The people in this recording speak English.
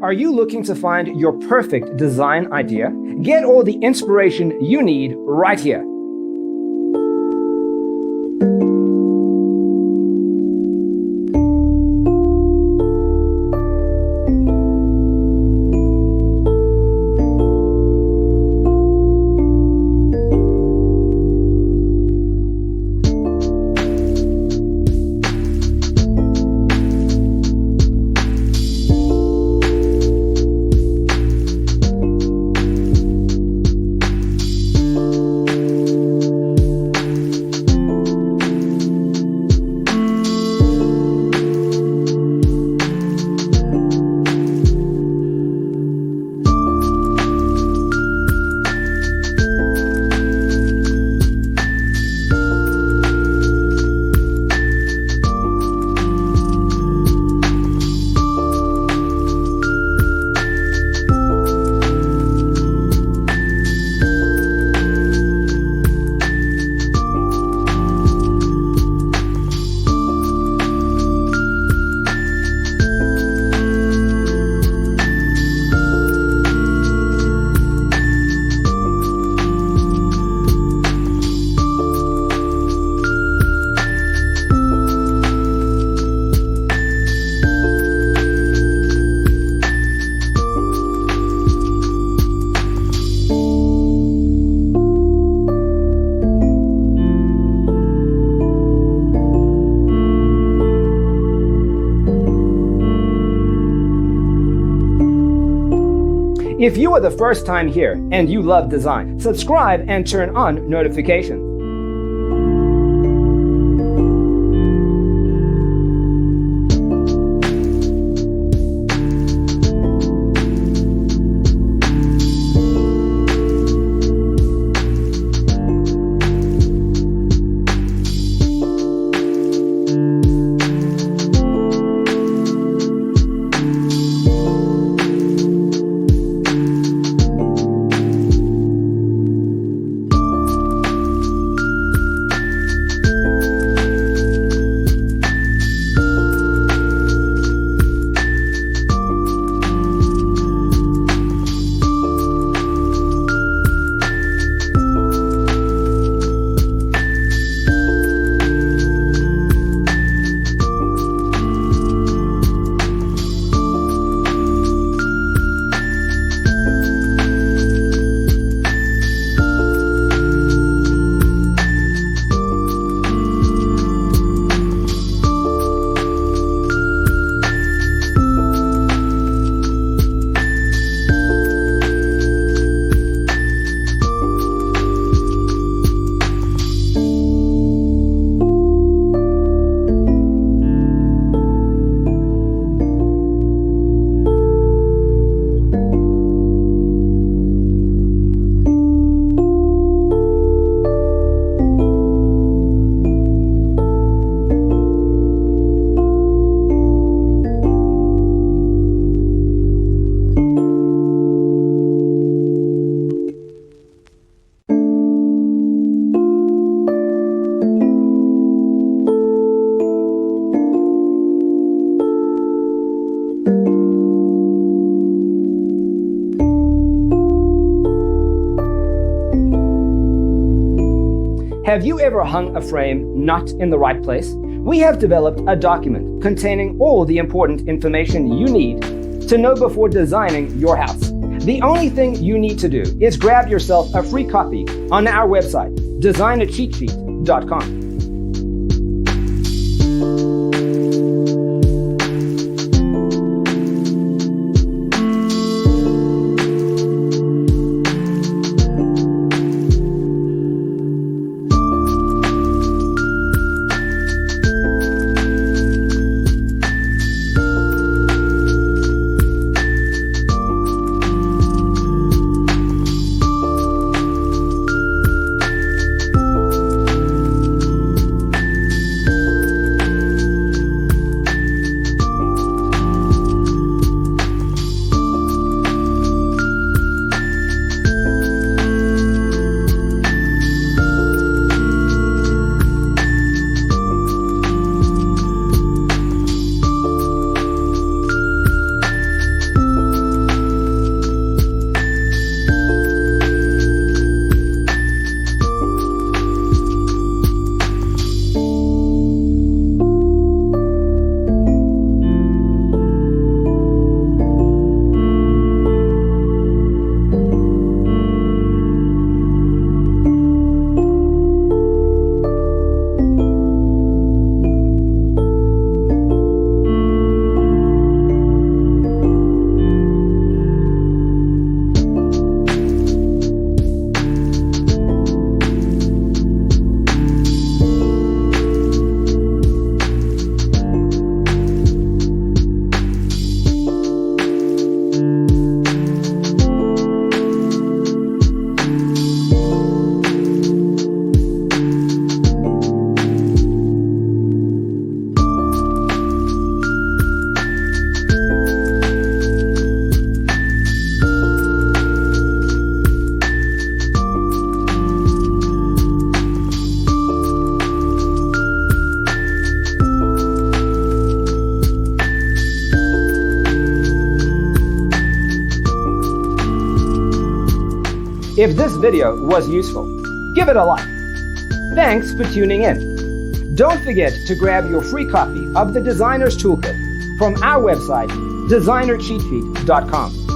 Are you looking to find your perfect design idea? Get all the inspiration you need right here. If you are the first time here and you love design, subscribe and turn on notifications. Have you ever hung a frame not in the right place? We have developed a document containing all the important information you need to know before designing your house. The only thing you need to do is grab yourself a free copy on our website, designacheatsheet.com. If this video was useful, give it a like. Thanks for tuning in. Don't forget to grab your free copy of the Designer's Toolkit from our website, designercheatsheet.com.